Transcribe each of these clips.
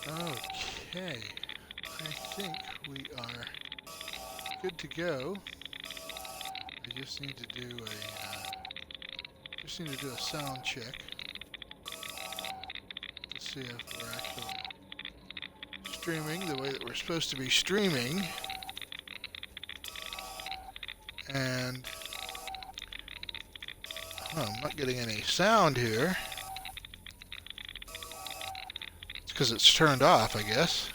Okay, I think we are good to go. I just need to do a sound check to see if we're actually streaming the way that we're supposed to be streaming. And I'm not getting any sound here. It's because it's turned off, I guess.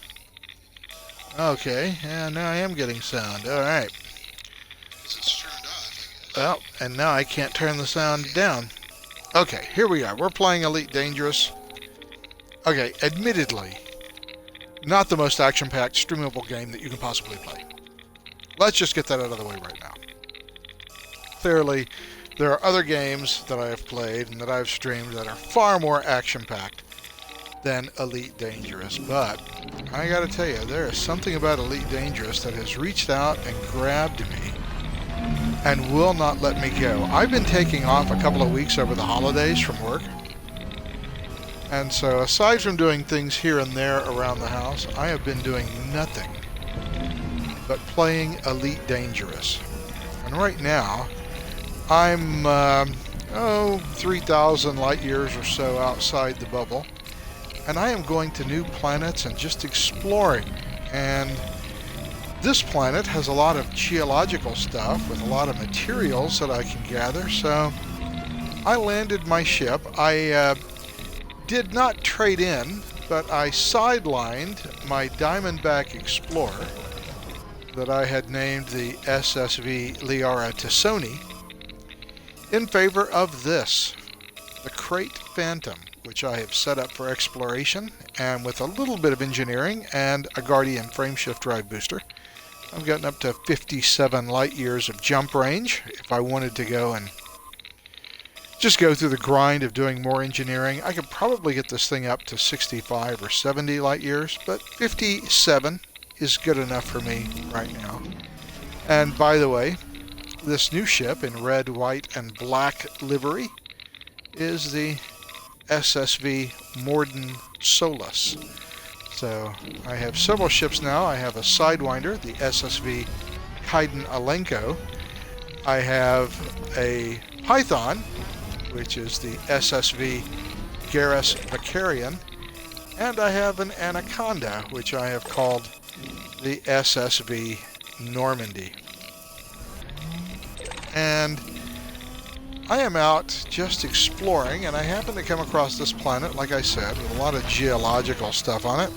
Okay, yeah, now I am getting sound. All right. Well, and now I can't turn the sound down. Okay, here we are. We're playing Elite Dangerous. Okay, admittedly, not the most action-packed, streamable game that you can possibly play. Let's just get that out of the way right now. Clearly, there are other games that I have played and that I've streamed that are far more action-packed than Elite Dangerous. But I gotta tell you, there is something about Elite Dangerous that has reached out and grabbed me and will not let me go. I've been taking off a couple of weeks over the holidays from work. And so aside from doing things here and there around the house, I have been doing nothing but playing Elite Dangerous. And right now, I'm, 3,000 light years or so outside the bubble. And I am going to new planets and just exploring. And this planet has a lot of geological stuff with a lot of materials that I can gather. So I landed my ship. I did not trade in, but I sidelined my Diamondback Explorer that I had named the SSV Liara Tassoni in favor of this, the Krait Phantom, which I have set up for exploration, and with a little bit of engineering and a Guardian frameshift drive booster, I've gotten up to 57 light years of jump range. If I wanted to go and just go through the grind of doing more engineering, I could probably get this thing up to 65 or 70 light years, but 57 is good enough for me right now. And by the way, this new ship in red, white, and black livery is the SSV Morden Solus. So I have several ships now. I have a Sidewinder, the SSV Kaiden Alenko. I have a Python, which is the SSV Garrus Vicarian. And I have an Anaconda, which I have called the SSV Normandy. And I am out just exploring, and I happen to come across this planet, like I said, with a lot of geological stuff on it.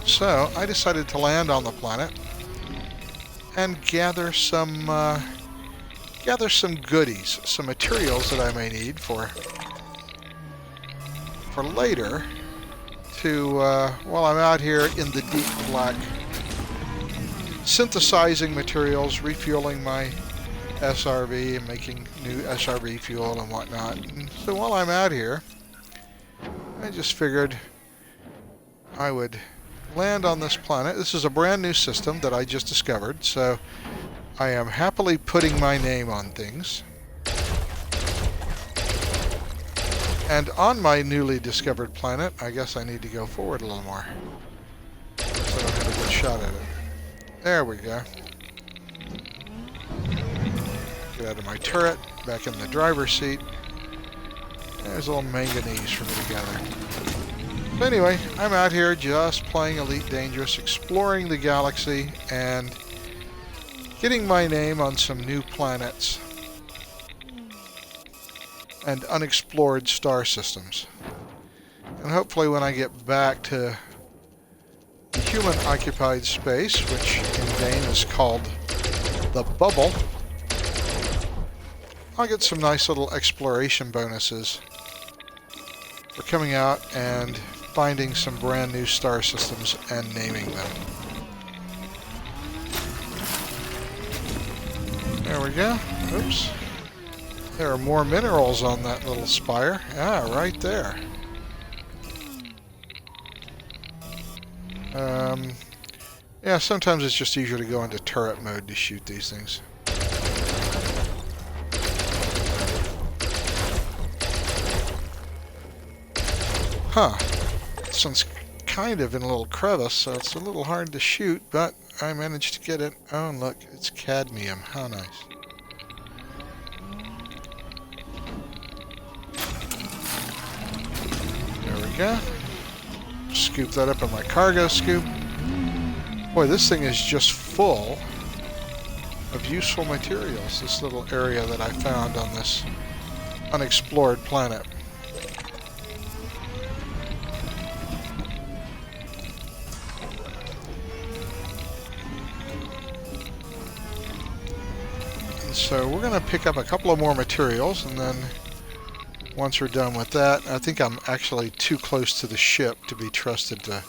So I decided to land on the planet and gather some goodies, some materials that I may need for later to, while I'm out here in the deep black, synthesizing materials, refueling my SRV and making new SRV fuel and whatnot. And so while I'm out here, I just figured I would land on this planet. This is a brand new system that I just discovered, so I am happily putting my name on things. And on my newly discovered planet, I guess I need to go forward a little more so I don't have a good shot at it. There we go. Get out of my turret, back in the driver's seat. There's a little manganese for me to gather. So anyway, I'm out here just playing Elite Dangerous, exploring the galaxy, and getting my name on some new planets and unexplored star systems. And hopefully when I get back to the human-occupied space, which in game is called the Bubble, I'll get some nice little exploration bonuses for coming out and finding some brand new star systems and naming them. There we go. Oops. There are more minerals on that little spire. Ah, right there. Yeah, sometimes it's just easier to go into turret mode to shoot these things. Huh. This one's kind of in a little crevice, so it's a little hard to shoot, but I managed to get it. Oh, and look, it's cadmium. How nice. There we go. Scoop that up in my cargo scoop. Boy, this thing is just full of useful materials, this little area that I found on this unexplored planet. And so we're going to pick up a couple of more materials, and then once we're done with that, I think I'm actually too close to the ship to be trusted to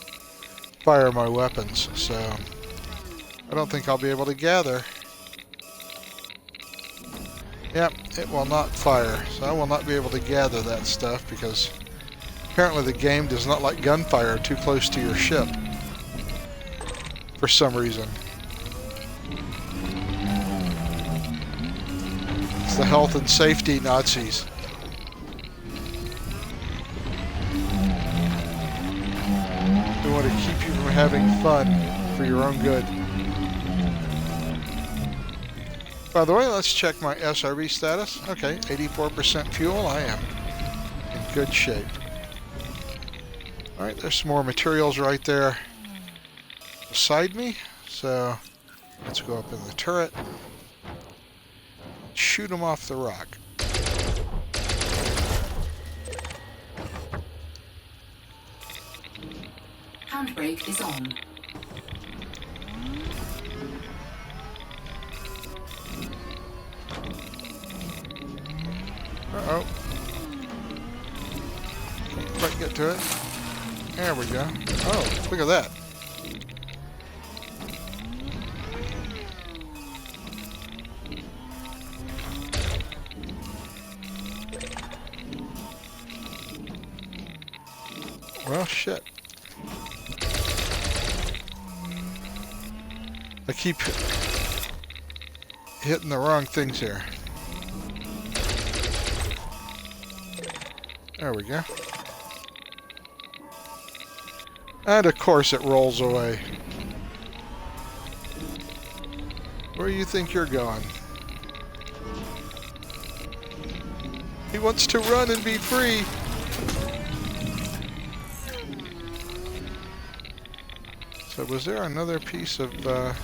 fire my weapons, so I don't think I'll be able to gather. Yep, it will not fire, so I will not be able to gather that stuff because apparently the game does not like gunfire too close to your ship for some reason. It's the health and safety Nazis. They want to keep you from having fun for your own good. By the way, let's check my SRB status. Okay, 84% fuel. I am in good shape. Alright, there's some more materials right there beside me. So, let's go up in the turret. Shoot them off the rock. Handbrake is on. Uh-oh. Can't quite get to it. There we go. Oh, look at that. Well, shit. I keep hitting the wrong things here. There we go. And of course it rolls away. Where do you think you're going? He wants to run and be free. So was there another piece of, I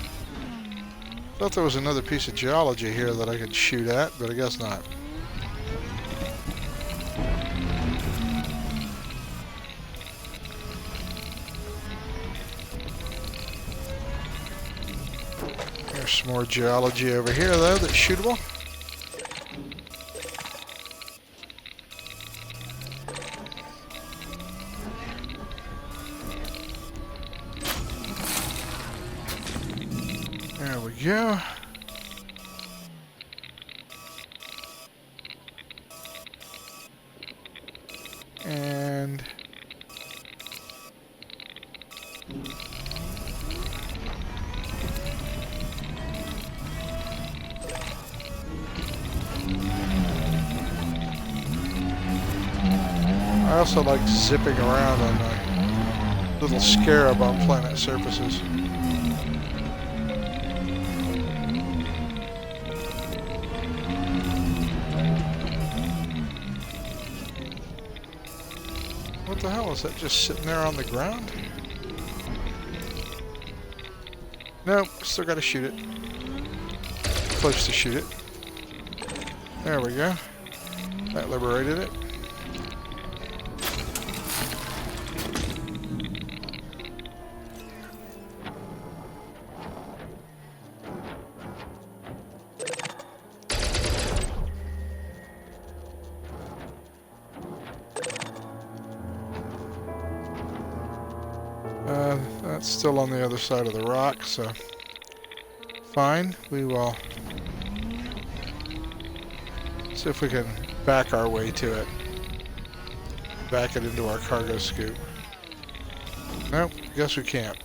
thought there was another piece of geology here that I could shoot at, but I guess not. There's some more geology over here, though, that's shootable. There we go. And I also like zipping around on my little scarab on planet surfaces. What the hell is that just sitting there on the ground? Nope, still gotta shoot it. Close to shoot it. There we go. That liberated it. That's still on the other side of the rock, so fine. We will see if we can back our way to it. Back it into our cargo scoop. Nope, guess we can't.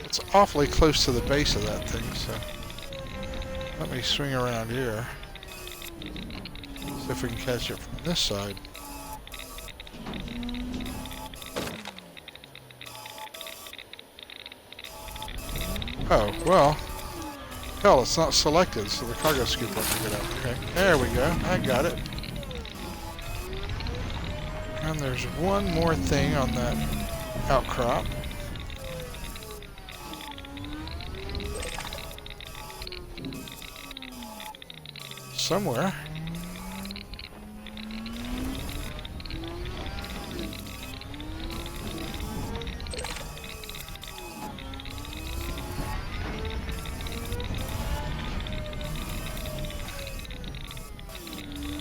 It's awfully close to the base of that thing, so let me swing around here. See if we can catch it from this side. Oh, well. Hell, it's not selected, so the cargo scoop won't pick it up. Okay, there we go. I got it. And there's one more thing on that outcrop. Somewhere.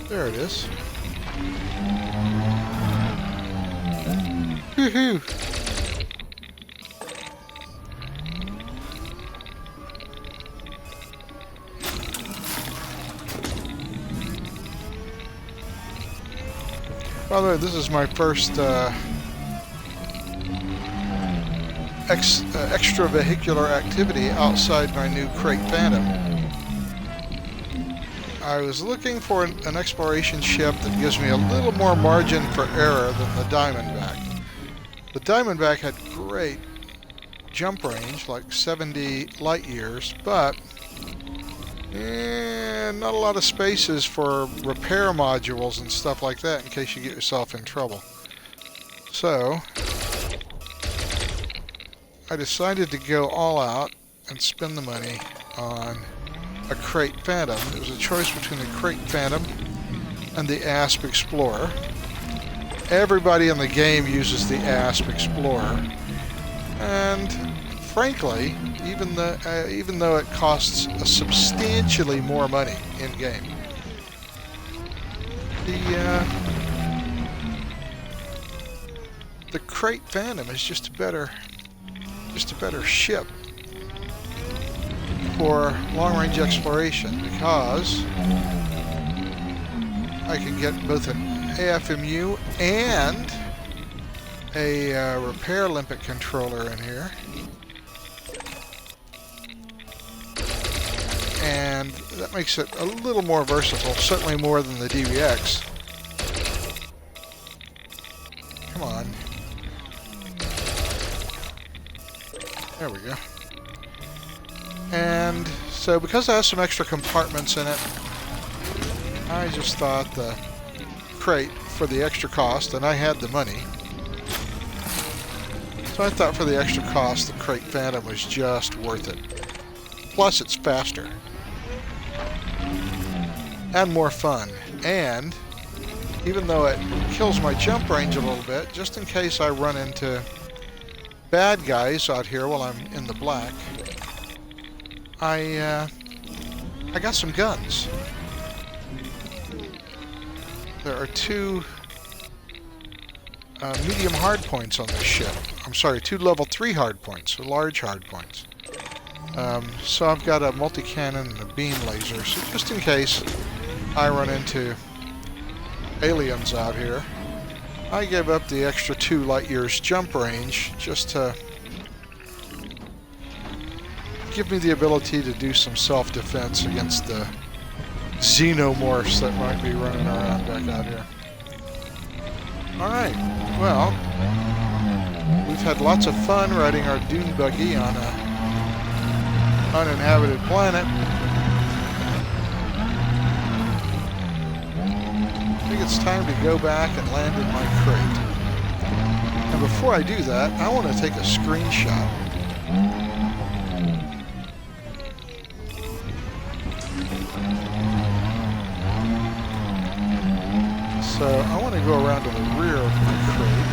There it is. Woohoo! By the way, this is my first extravehicular activity outside my new Crate Phantom. I was looking for an exploration ship that gives me a little more margin for error than the Diamondback. The Diamondback had great jump range, like 70 light years, but not a lot of spaces for repair modules and stuff like that in case you get yourself in trouble. So I decided to go all out and spend the money on a Crate Phantom. It was a choice between the Crate Phantom and the Asp Explorer. Everybody in the game uses the Asp Explorer, and frankly, even though it costs substantially more money in game, the Crate Phantom is just a better ship for long-range exploration, because I can get both an AFMU and a repair limpet controller in here, and that makes it a little more versatile, certainly more than the DBX. Come on. There we go. And so because I have some extra compartments in it, I just thought the Crate, for the extra cost, and I had the money, so I thought for the extra cost the Crate Phantom was just worth it. Plus it's faster and more fun, and even though it kills my jump range a little bit, just in case I run into bad guys out here while I'm in the black, I got some guns. There are two medium hardpoints on this ship. I'm sorry, two level 3 hardpoints, large hardpoints. So I've got a multi-cannon and a beam laser, so just in case I run into aliens out here, I gave up the extra 2 light years jump range just to give me the ability to do some self-defense against the xenomorphs that might be running around back out here. Alright, well, we've had lots of fun riding our dune buggy on a uninhabited planet. I think it's time to go back and land in my crate. And before I do that, I want to take a screenshot. So I want to go around to the rear of my crate.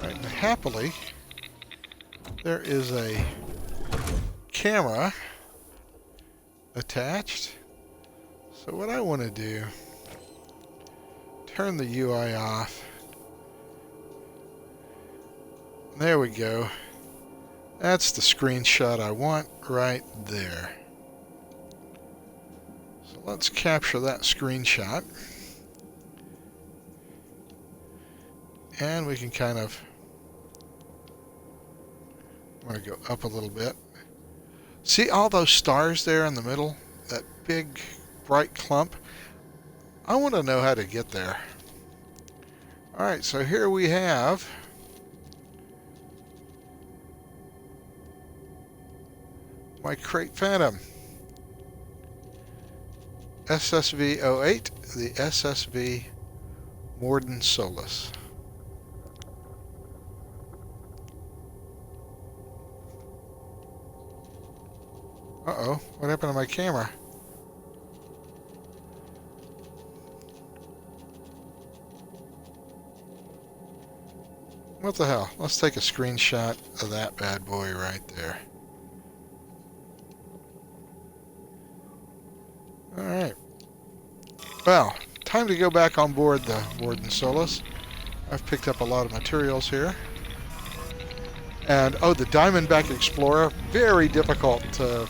Right, and happily, there is a camera attached. So what I want to do, turn the UI off. There we go. That's the screenshot I want right there. So let's capture that screenshot. And we can kind of, I'm going to go up a little bit. See all those stars there in the middle? That big bright clump? I want to know how to get there. Alright, so here we have my Krait Phantom. SSV-08, the SSV Morden Solus. Uh-oh, what happened to my camera? What the hell? Let's take a screenshot of that bad boy right there. Alright. Well, time to go back on board the Morden Solus. I've picked up a lot of materials here. And, oh, the Diamondback Explorer, very difficult to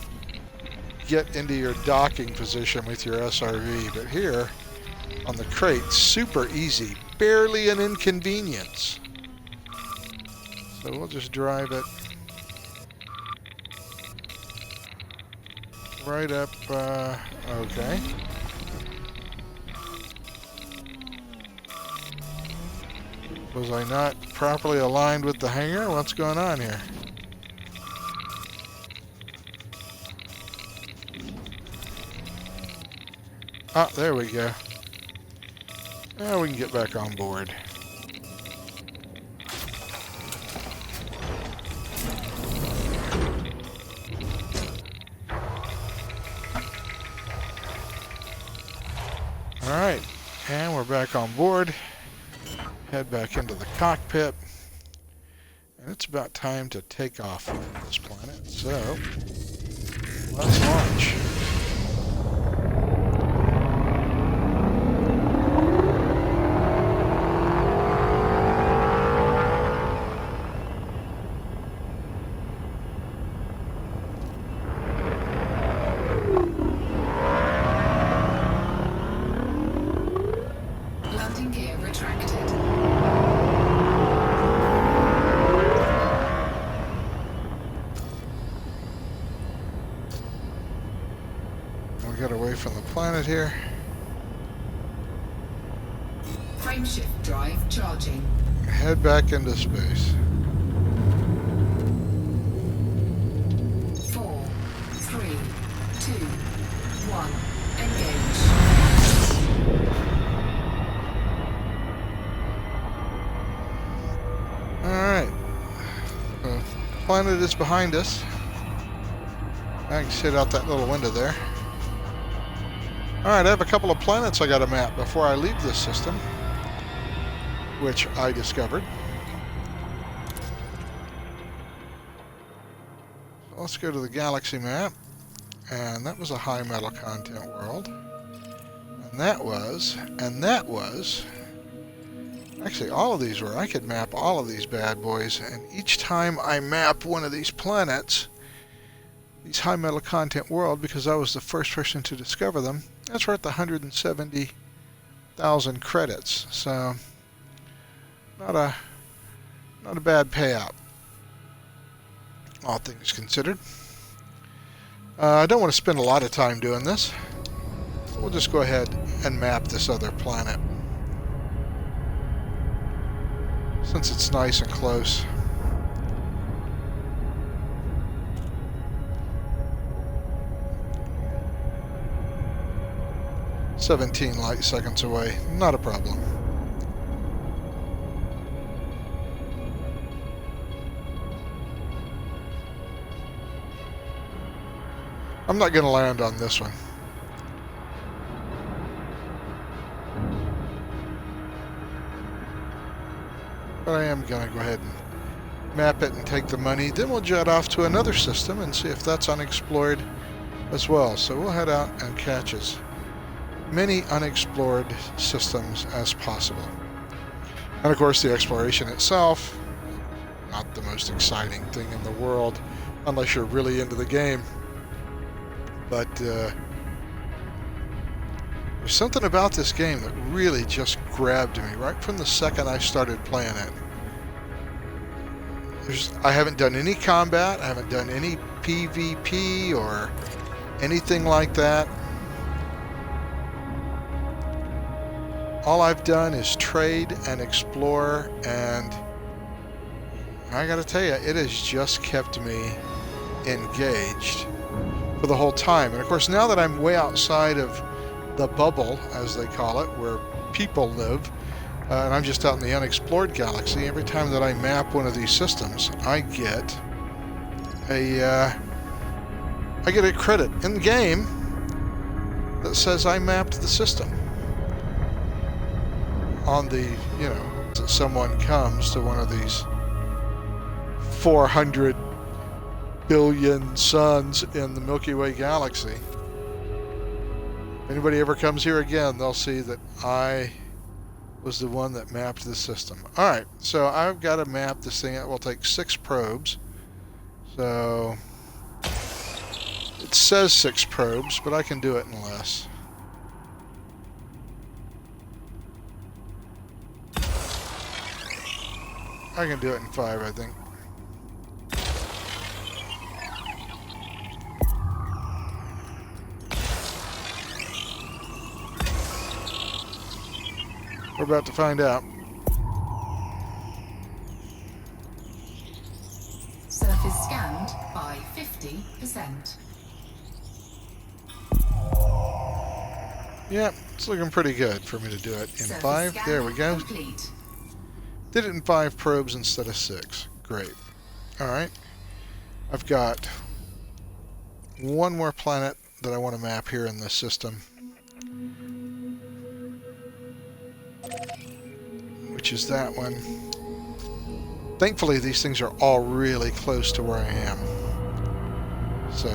get into your docking position with your SRV. But here, on the Krait, super easy. Barely an inconvenience. So we'll just drive it right up, okay. Was I not properly aligned with the hangar? What's going on here? Ah, there we go. Now we can get back on board. Alright, and we're back on board. Head back into the cockpit. And it's about time to take off from this planet, so let's launch. Landing gear retracted. We got away from the planet here. Frameshift drive charging. Head back into space. 4, 3, 2, 1. Engage. Alright. The planet is behind us. I can sit out that little window there. Alright, I have a couple of planets I gotta map before I leave this system, which I discovered. Let's go to the galaxy map, and that was a high metal content world. And that was, actually all of these were, I could map all of these bad boys, and each time I map one of these planets, these high metal content world, because I was the first person to discover them, that's worth 170,000 credits, so not a bad payout, all things considered. I don't want to spend a lot of time doing this. We'll just go ahead and map this other planet, since it's nice and close. "17 light seconds away, not a problem." I'm not going to land on this one. But I am going to go ahead and map it and take the money. Then we'll jet off to another system and see if that's unexplored as well. So we'll head out and catch as many unexplored systems as possible. And of course the exploration itself not the most exciting thing in the world unless you're really into the game. But there's something about this game that really just grabbed me right from the second I started playing it. I haven't done any combat, I haven't done any PvP or anything like that. All I've done is trade and explore, and I gotta tell you, it has just kept me engaged for the whole time. And of course, now that I'm way outside of the bubble, as they call it, where people live, and I'm just out in the unexplored galaxy, every time that I map one of these systems, I get a credit in the game that says I mapped the system. On the, that someone comes to one of these 400 billion suns in the Milky Way galaxy. If anybody ever comes here again, they'll see that I was the one that mapped the system. Alright, so I've got to map this thing. It will take 6 probes. So it says 6 probes, but I can do it in less. I can do it in 5, I think. We're about to find out. Surface scanned by 50%. Yeah, it's looking pretty good for me to do it in 5. There we go. Complete. Did it in 5 probes instead of 6. Great. Alright. I've got one more planet that I want to map here in this system, which is that one. Thankfully, these things are all really close to where I am. So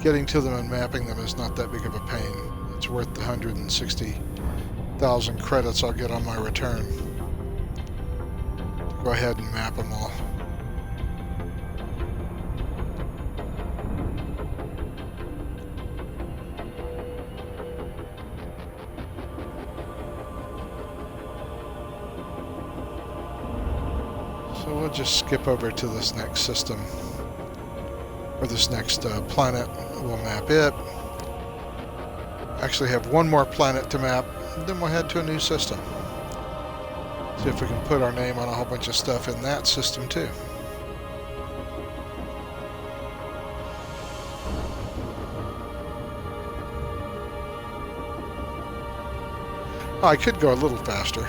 getting to them and mapping them is not that big of a pain. It's worth the 160,000 credits I'll get on my return. Go ahead and map them all. So we'll just skip over to this next system, or this next planet. We'll map it. Actually have one more planet to map, then we'll head to a new system. See if we can put our name on a whole bunch of stuff in that system too. Oh, I could go a little faster.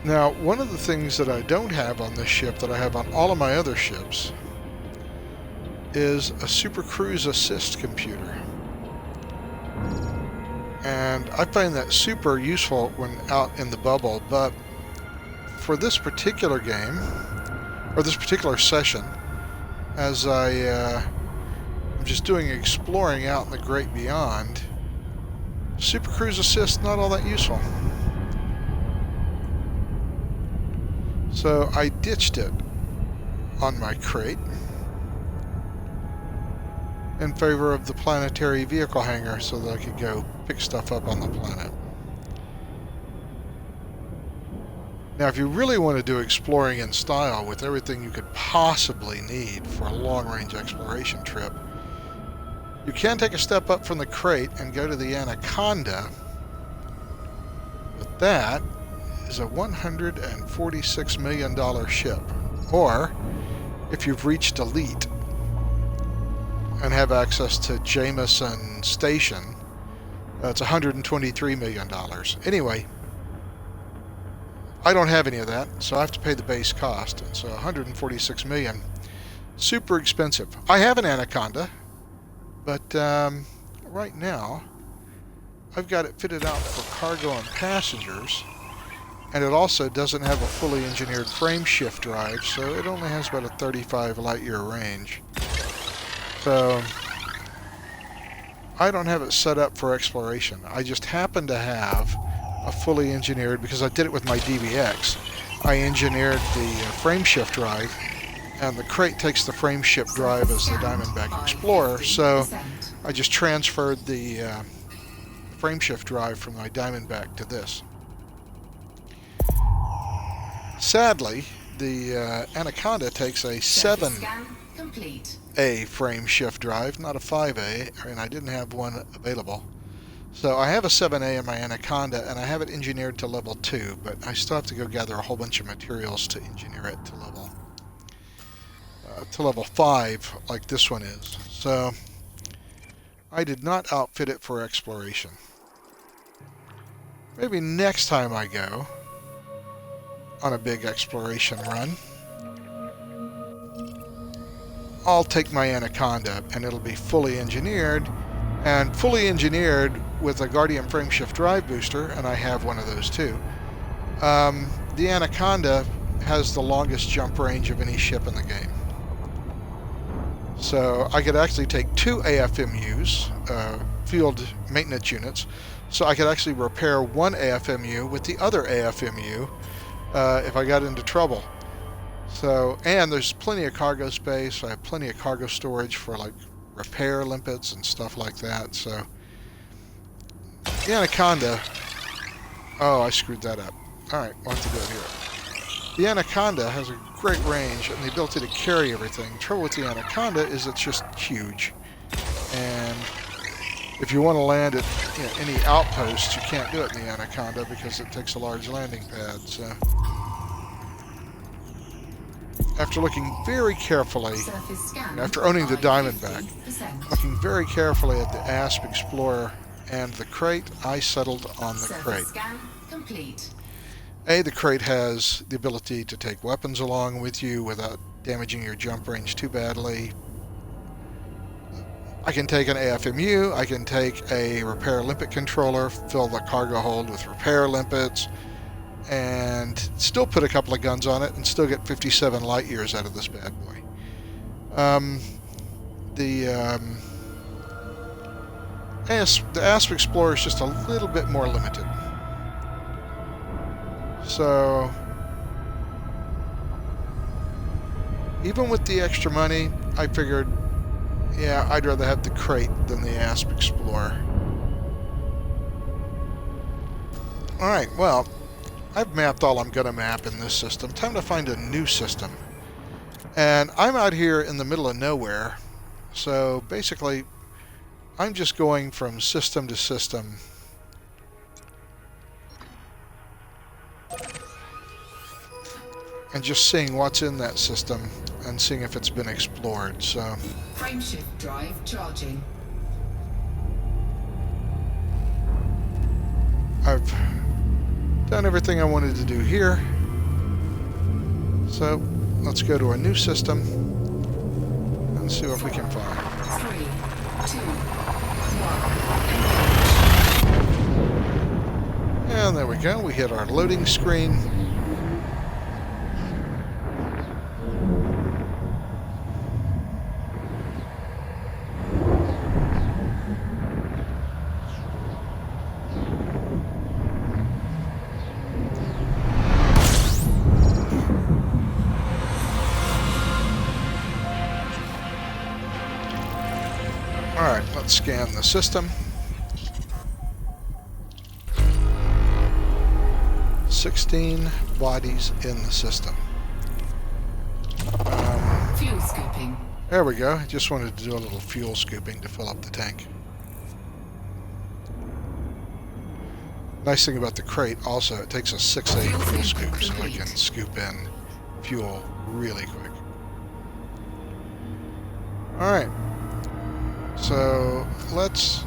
Now, one of the things that I don't have on this ship that I have on all of my other ships is a Super Cruise Assist computer. And I find that super useful when out in the bubble, but for this particular game, or this particular session, as I'm just doing exploring out in the great beyond, Super Cruise Assist not all that useful. So I ditched it on my crate in favor of the planetary vehicle hangar so that I could go pick stuff up on the planet. Now, if you really want to do exploring in style with everything you could possibly need for a long-range exploration trip, you can take a step up from the crate and go to the Anaconda, but that is a $146 million ship. Or, if you've reached Elite and have access to Jameson Station, it's $123 million. Anyway, I don't have any of that, so I have to pay the base cost. So $146 million, super expensive. I have an Anaconda, but right now I've got it fitted out for cargo and passengers, and it also doesn't have a fully engineered frame shift drive, so it only has about a 35 light-year range. So I don't have it set up for exploration. I just happen to have a fully engineered, because I did it with my DBX, I engineered the frame shift drive, and the crate takes the frame shift drive as the Diamondback Explorer, so I just transferred the frame shift drive from my Diamondback to this. Sadly, the Anaconda takes a 7A frame shift drive, not a 5A, and I didn't have one available. So I have a 7A in my Anaconda, and I have it engineered to level 2, but I still have to go gather a whole bunch of materials to engineer it to level 5, like this one is. So I did not outfit it for exploration. Maybe next time I go on a big exploration run, I'll take my Anaconda, and it'll be fully engineered, with a Guardian Frameshift drive booster, and I have one of those too. The Anaconda has the longest jump range of any ship in the game. So I could actually take 2 AFMUs, field maintenance units, so I could actually repair one AFMU with the other AFMU if I got into trouble. So, and there's plenty of cargo space. I have plenty of cargo storage for like repair limpets and stuff like that. So the Anaconda, oh, I screwed that up. Alright, we'll have to do it here. The Anaconda has a great range and the ability to carry everything. The trouble with the Anaconda is it's just huge. And if you want to land at any outpost, you can't do it in the Anaconda because it takes a large landing pad. So after looking very carefully, after owning the Diamondback, looking very carefully at the ASP Explorer and the crate, I settled on the crate. The crate has the ability to take weapons along with you without damaging your jump range too badly. I can take an AFMU, I can take a repair limpet controller, fill the cargo hold with repair limpets, and still put a couple of guns on it and still get 57 light years out of this bad boy. The ASP Explorer is just a little bit more limited. So even with the extra money, I figured, yeah, I'd rather have the crate than the ASP Explorer. Alright, well, I've mapped all I'm going to map in this system. Time to find a new system. And I'm out here in the middle of nowhere, so basically I'm just going from system to system. And just seeing what's in that system and seeing if it's been explored. So Frameshift drive charging. I've done everything I wanted to do here. So let's go to a new system and see what we can find. 3, 2, 1. And there we go. We hit our loading screen. Alright, let's scan the system. 16 bodies in the system. Fuel scooping. There we go. I just wanted to do a little fuel scooping to fill up the tank. Nice thing about the crate also, it takes a 6A fuel scoop, so I can scoop in fuel really quick. Alright. So let's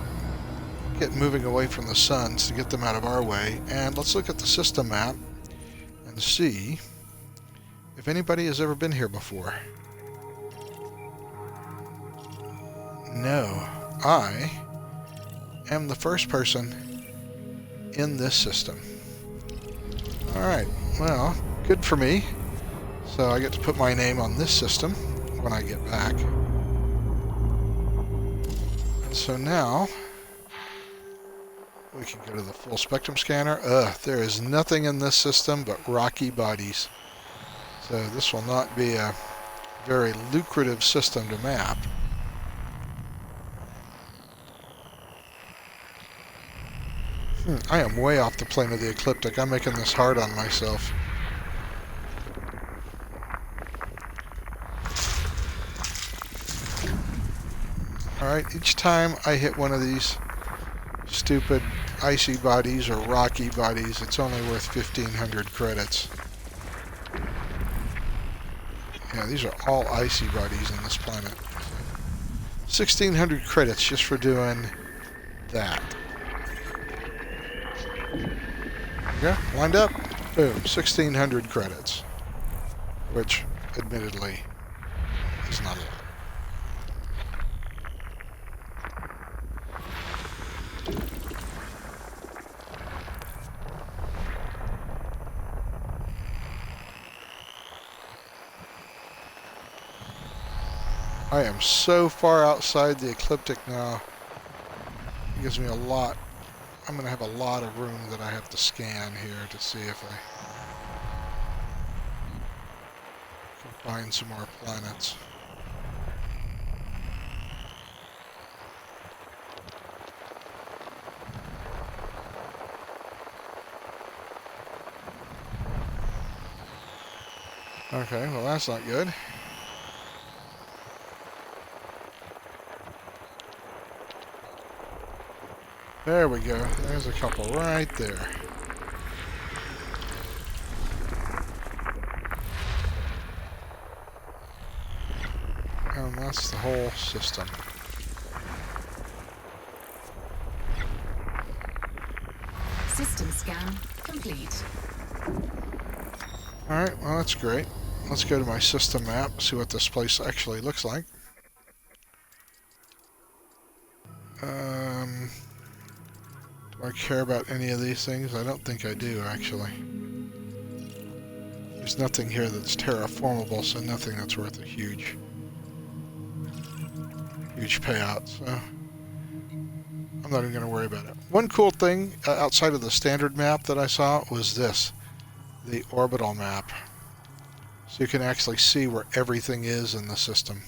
get moving away from the suns to get them out of our way, and let's look at the system map and see if anybody has ever been here before. No, I am the first person in this system. Alright, well, good for me. So I get to put my name on this system when I get back. And so now we can go to the full spectrum scanner. There is nothing in this system but rocky bodies. So this will not be a very lucrative system to map. I am way off the plane of the ecliptic. I'm making this hard on myself. Alright, each time I hit one of these stupid icy bodies or rocky bodies, it's only worth 1,500 credits. Yeah, these are all icy bodies in this planet. 1,600 credits just for doing that. Yeah, lined up, boom, 1,600 credits. Which, admittedly, is not a lot. I am so far outside the ecliptic now. It gives me a lot. I'm going to have a lot of room that I have to scan here to see if I can find some more planets. Okay, well that's not good. There we go. There's a couple right there. And that's the whole system. System scan complete. Alright, well that's great. Let's go to my system map, see what this place actually looks like. Do I care about any of these things? I don't think I do, actually. There's nothing here that's terraformable, so nothing that's worth a huge payout, so I'm not even going to worry about it. One cool thing outside of the standard map that I saw was this, the orbital map. So you can actually see where everything is in the system.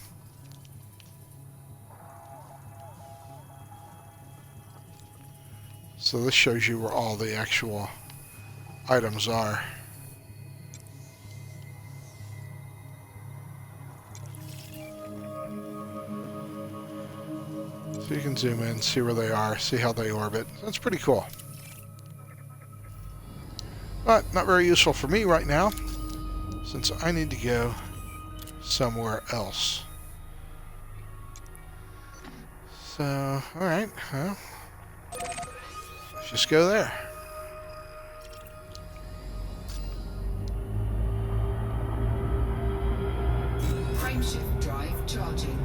So this shows you where all the actual items are. So you can zoom in, see where they are, see how they orbit. That's pretty cool. But not very useful for me right now, since I need to go somewhere else. So, alright, well, let's just go there. Frameshift drive charging.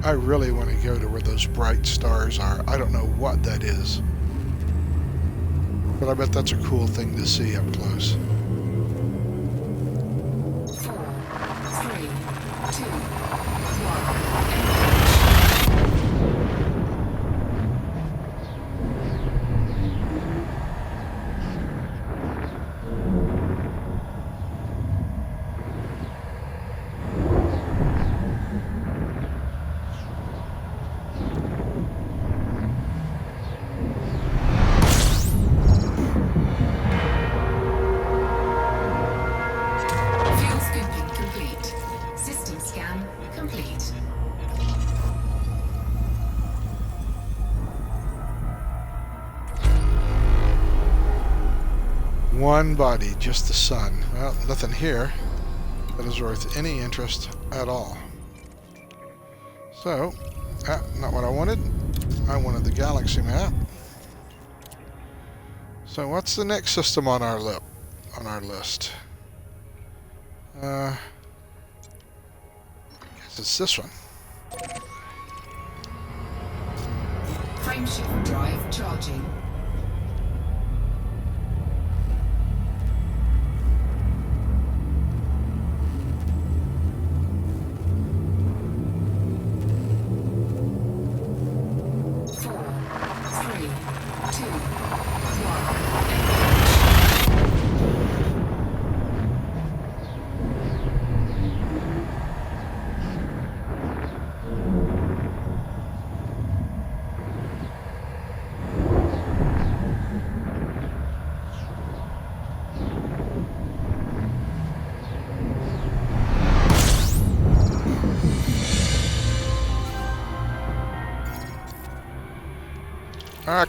I really want to go to where those bright stars are. I don't know what that is, but I bet that's a cool thing to see up close. 4, 3, 2, 1. Fuel scooping complete. System scan complete. One body, just the sun. Well, nothing here that is worth any interest at all. So, not what I wanted. I wanted the galaxy map. So what's the next system on our list? I guess it's this one. Frameshift drive charging.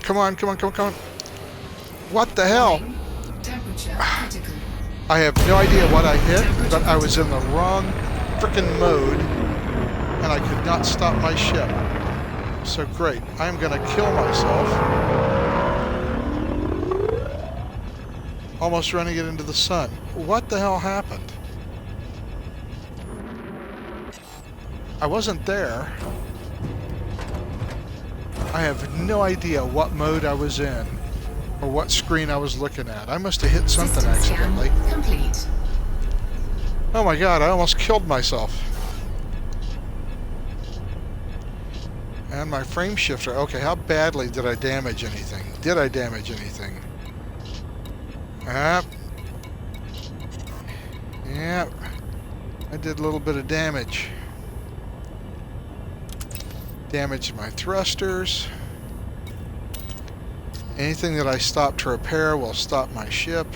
Come on, come on, come on, come on. What the hell? Temperature critical. I have no idea what I hit, but I was in the wrong frickin' mode, and I could not stop my ship. So great. I am going to kill myself. Almost running it into the sun. What the hell happened? I wasn't there. I have no idea what mode I was in or what screen I was looking at. I must have hit something System scan accidentally. complete. Oh my god, I almost killed myself. And my frame shifter. Okay, how badly did I damage anything? Did I damage anything? Yep. I did a little bit of damage. Damaged my thrusters. Anything that I stop to repair will stop my ship.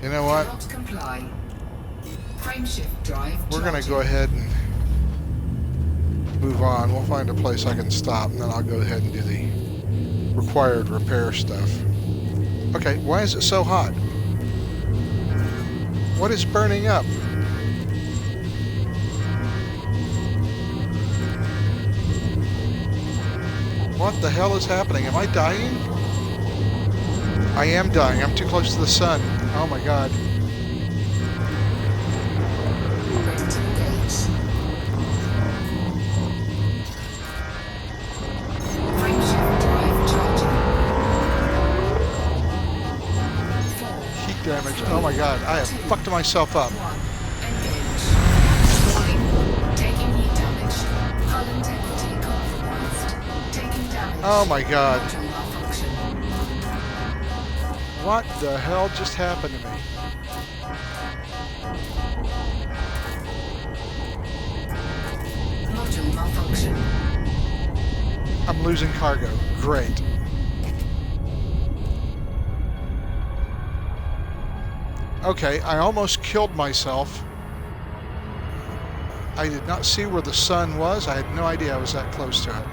You know what? Cannot comply. Frameshift drive We're going to charging. go ahead and move on. We'll find a place I can stop, and then I'll go ahead and do the required repair stuff. Okay, why is it so hot? What is burning up? What the hell is happening? Am I dying? I am dying. I'm too close to the sun. Oh my god. Ready to engage. Frameshift drive charging. 4, Heat damage. Oh my god. I have fucked myself up. 1. Engage. Warning. Taking heat damage. Hull integrity compromised. Taking damage. Oh my god. Module malfunction. What the hell just happened to me? Module malfunction. I'm losing cargo. Great. Okay, I almost killed myself. I did not see where the sun was. I had no idea I was that close to it.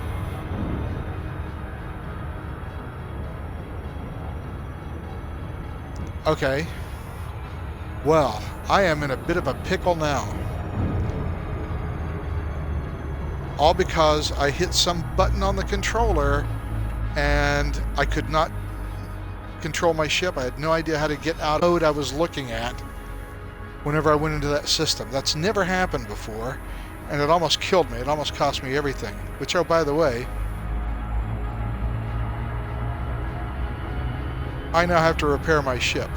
Okay. Well, I am in a bit of a pickle now. All because I hit some button on the controller and I could not control my ship. I had no idea how to get out of the mode I was looking at whenever I went into that system. That's never happened before, and it almost killed me. It almost cost me everything. Which, oh, by the way, I now have to repair my ship.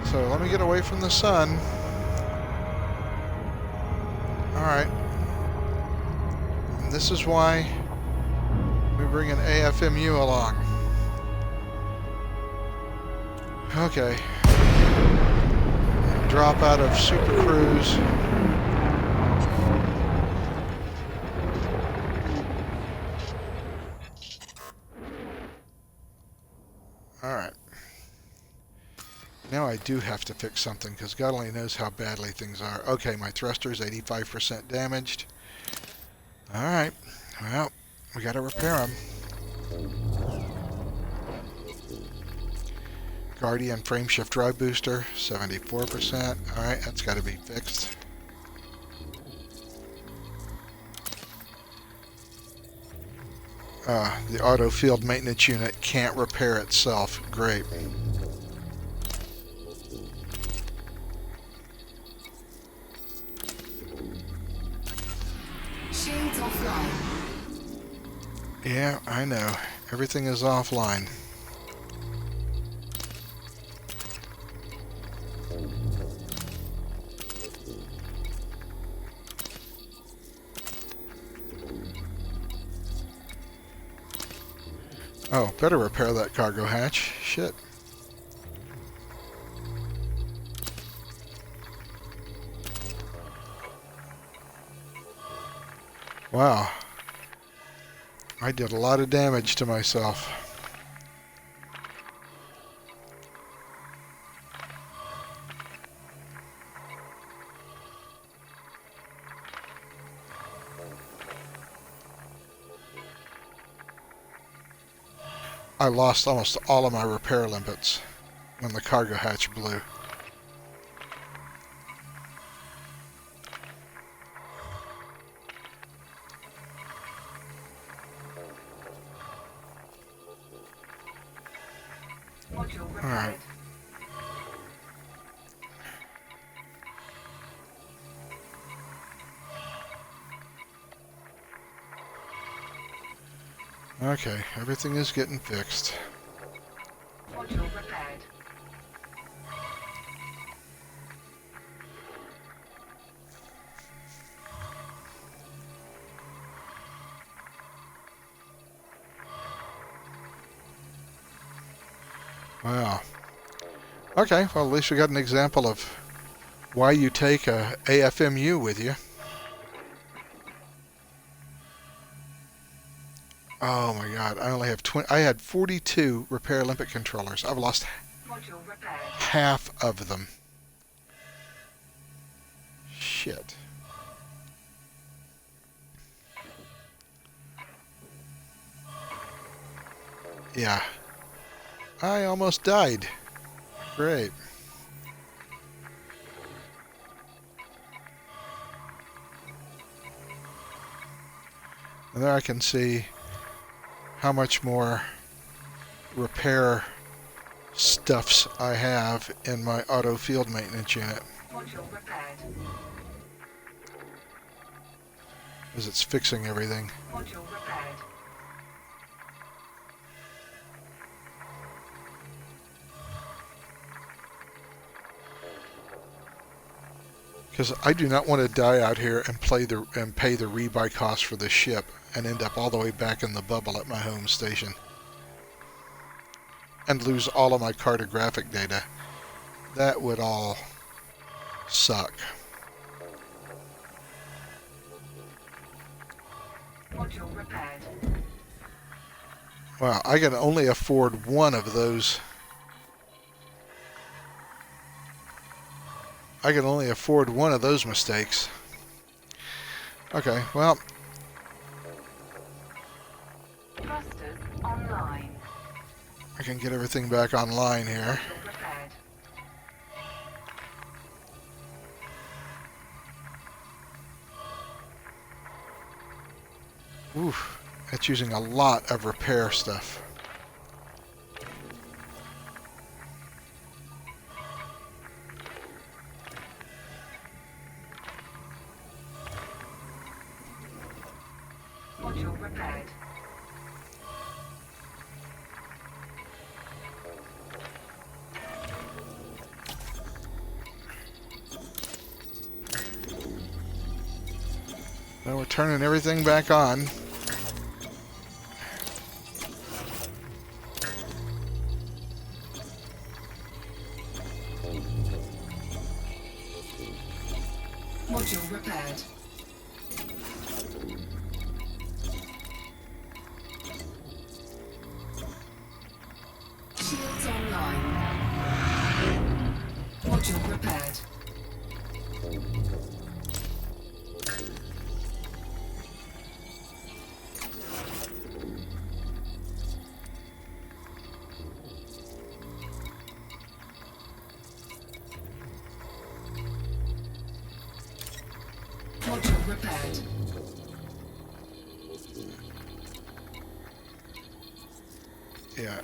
So let me get away from the sun. Alright. And this is why we bring an AFMU along. Okay. Drop out of Super Cruise. Alright. Now I do have to fix something, because God only knows how badly things are. Okay, my thruster is 85% damaged. Alright. Well, we gotta repair them. Guardian frameshift drive booster, 74%. Alright, that's gotta be fixed. The auto field maintenance unit can't repair itself. Great. offline. Yeah, I know. Everything is offline. Oh, better repair that cargo hatch. Shit. Wow. I did a lot of damage to myself. I lost almost all of my repair limpets when the cargo hatch blew. Module repaired. Alright. Okay, everything is getting fixed. Module repaired. Wow. Okay, well at least we got an example of why you take a AFMU with you. Oh my god, I only have I had 42 repair limpet controllers. I've lost Module repaired. half of them. Shit. Yeah. I almost died. Great. And there I can see how much more repair stuffs I have in my auto field maintenance unit, Module repaired. as it's fixing everything. Module repaired. Because I do not want to die out here and pay the rebuy cost for the ship and end up all the way back in the bubble at my home station and lose all of my cartographic data. That would all suck. Module repaired. Wow, I can only afford one of those. I can only afford one of those mistakes. Okay, well, Thrusters online. I can get everything back online here. Module repaired. Oof, that's using a lot of repair stuff. Module repaired. Now we're turning everything back on. Module repaired. Shields online. Module repaired. Module repaired. Yeah.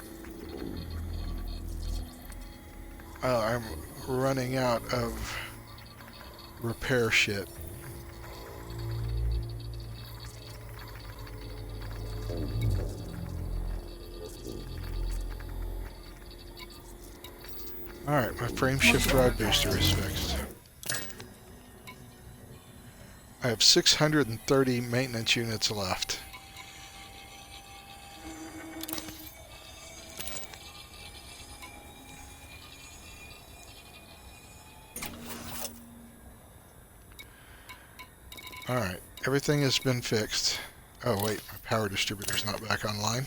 Oh, I'm running out of repair shit. Alright, my frame shift drive booster is fixed. I have 630 maintenance units left. Alright, everything has been fixed. Oh wait, my power distributor's not back online.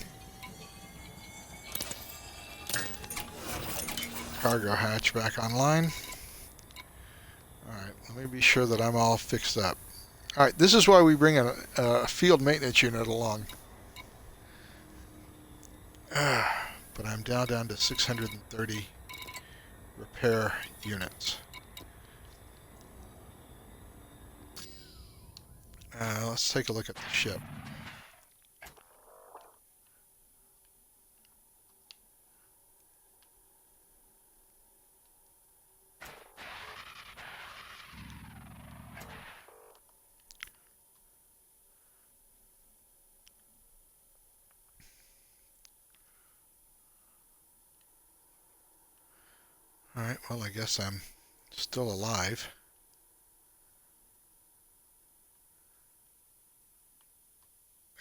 Cargo hatch back online. Alright, let me be sure that I'm all fixed up. Alright, this is why we bring a field maintenance unit along. But I'm down to 630 repair units. Let's take a look at the ship. Alright, well, I guess I'm still alive.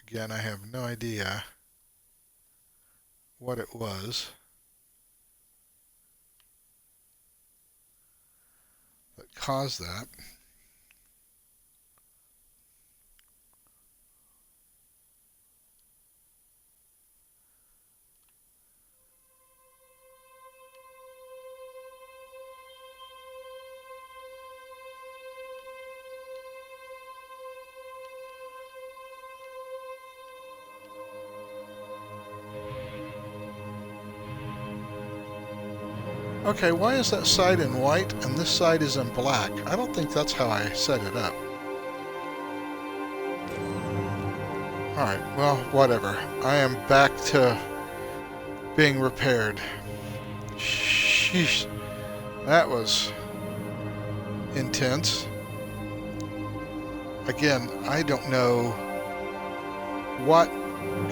Again, I have no idea what it was that caused that. Okay, why is that side in white and this side is in black? I don't think that's how I set it up. Alright, well, whatever. I am back to being repaired. Sheesh. That was intense. Again, I don't know what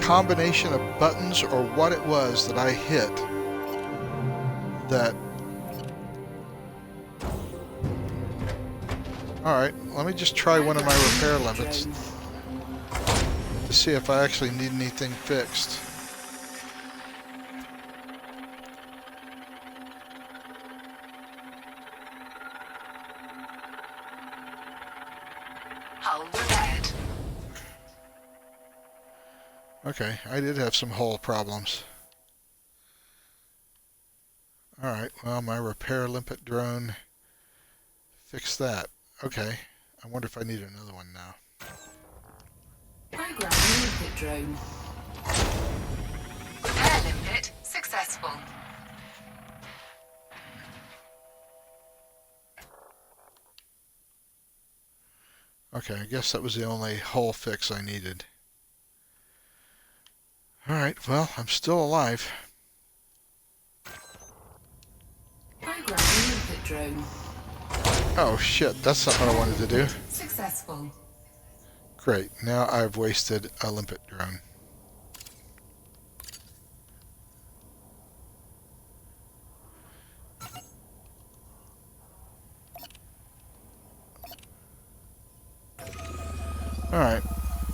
combination of buttons or what it was that I hit that. Alright, let me just try one of my repair limits to see if I actually need anything fixed. Hull repaired. Okay, I did have some hull problems. Alright, well, my repair limpet drone fixed that. Okay, I wonder if I need another one now. Program limpet drone. Repair limpet successful. Okay, I guess that was the only hull fix I needed. Alright, well, I'm still alive. Program limpet drone. Oh shit, that's not what I wanted to do. Successful. Great, now I've wasted a limpet drone. Alright,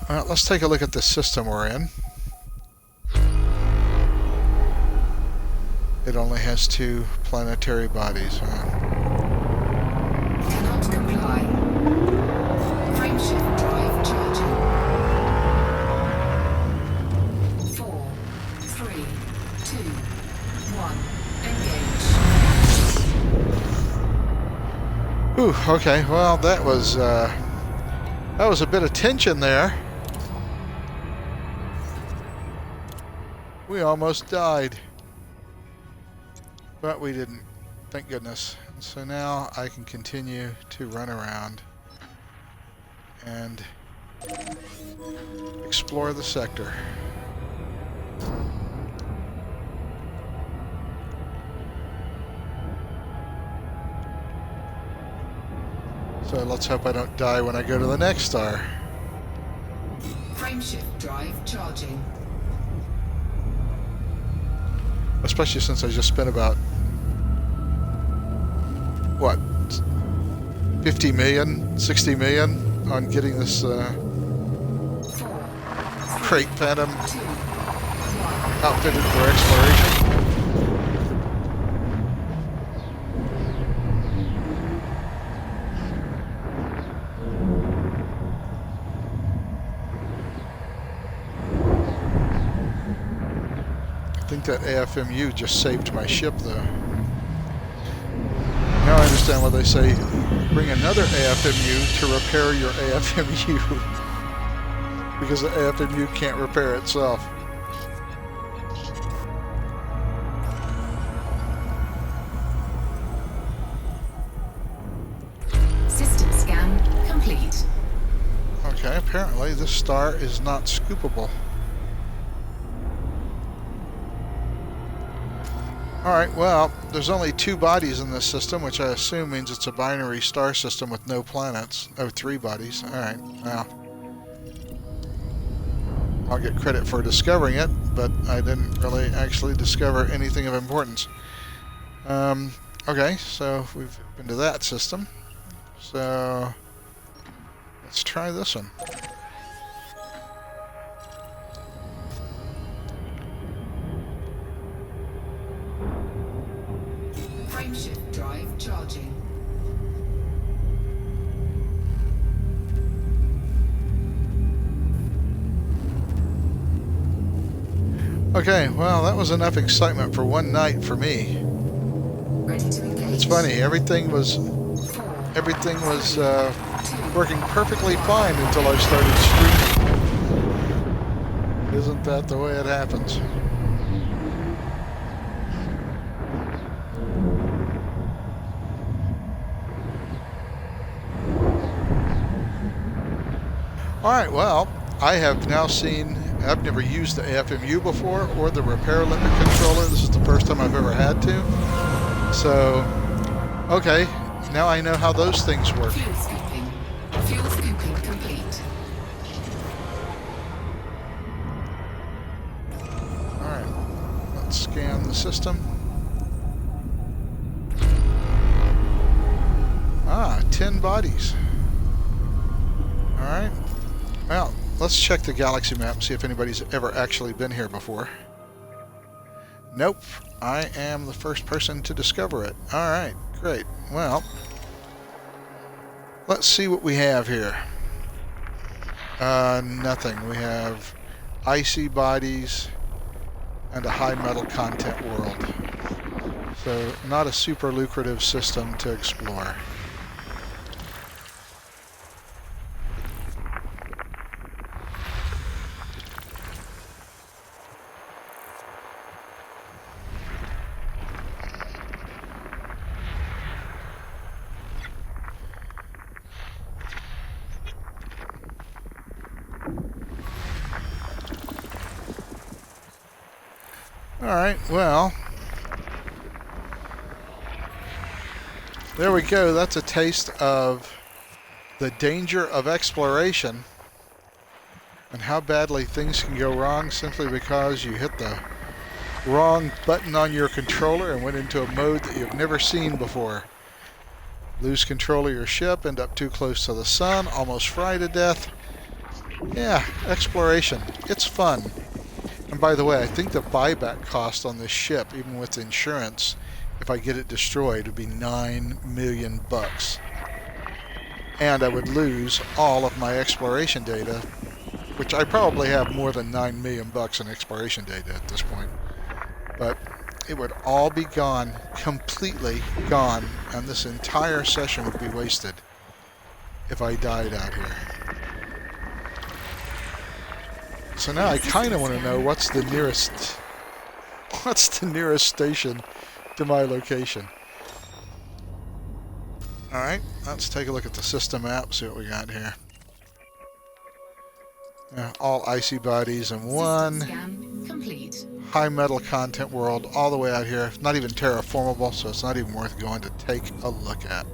well, let's take a look at the system we're in. It only has 2 planetary bodies, huh? Cannot comply. Frameshift drive charging. 4, 3, 2, 1. Engage. Ooh, okay, well, that was a bit of tension there. We almost died. But we didn't, thank goodness. So now I can continue to run around and explore the sector. So let's hope I don't die when I go to the next star. Frameshift drive charging. Especially since I just spent about what, 50 million, 60 million on getting this 4, Crate Phantom 2, outfitted for exploration. I think that AFMU just saved my ship, though. Now I understand why they say bring another AFMU to repair your AFMU. Because the AFMU can't repair itself. System scan complete. Okay, apparently this star is not scoopable. Alright, well, there's only 2 bodies in this system, which I assume means it's a binary star system with no planets. Oh, 3 bodies. Alright, well. I'll get credit for discovering it, but I didn't really actually discover anything of importance. Okay, so we've been to that system. So let's try this one. Frameshift drive charging. Okay, well, that was enough excitement for one night for me. Ready to engage. It's funny, everything was 4, working perfectly fine until I started streaming. Isn't that the way it happens? Alright, well, I have now seen, I've never used the AFMU before or the repair limit controller. This is the first time I've ever had to. So, okay, now I know how those things work. fuel scooping. Fuel scooping complete. Alright, let's scan the system. Ah, 10 bodies. Alright, well, let's check the galaxy map and see if anybody's ever actually been here before. Nope, I am the first person to discover it. Alright, great. Well, let's see what we have here. Nothing. We have icy bodies and a high metal content world. So, not a super lucrative system to explore. Alright, well, there we go. That's a taste of the danger of exploration and how badly things can go wrong simply because you hit the wrong button on your controller and went into a mode that you've never seen before. Lose control of your ship, end up too close to the sun, almost fry to death. Yeah, exploration. It's fun. And by the way, I think the buyback cost on this ship, even with insurance, if I get it destroyed, would be $9 million. And I would lose all of my exploration data, which I probably have more than $9 million in exploration data at this point. But it would all be gone, completely gone, and this entire session would be wasted if I died out here. So now I kind of want to know what's the nearest station to my location. Alright, let's take a look at the system map, see what we got here. All icy bodies in one. Scan complete. High metal content world all the way out here. Not even terraformable, so it's not even worth going to take a look at.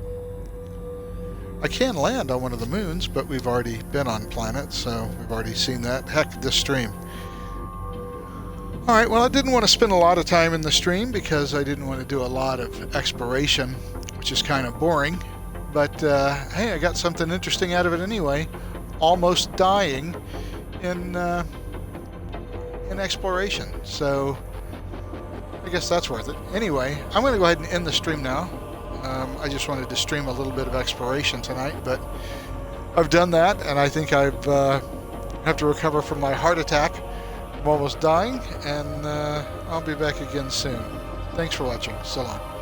I can land on one of the moons, but we've already been on planets, so we've already seen that. Heck, this stream. Alright, well, I didn't want to spend a lot of time in the stream because I didn't want to do a lot of exploration which is kind of boring. But hey, I got something interesting out of it anyway. Almost dying in exploration. So I guess that's worth it. Anyway, I'm going to go ahead and end the stream now. I just wanted to stream a little bit of exploration tonight, but I've done that, and I think I have to recover from my heart attack. I'm almost dying, and I'll be back again soon. Thanks for watching. So long.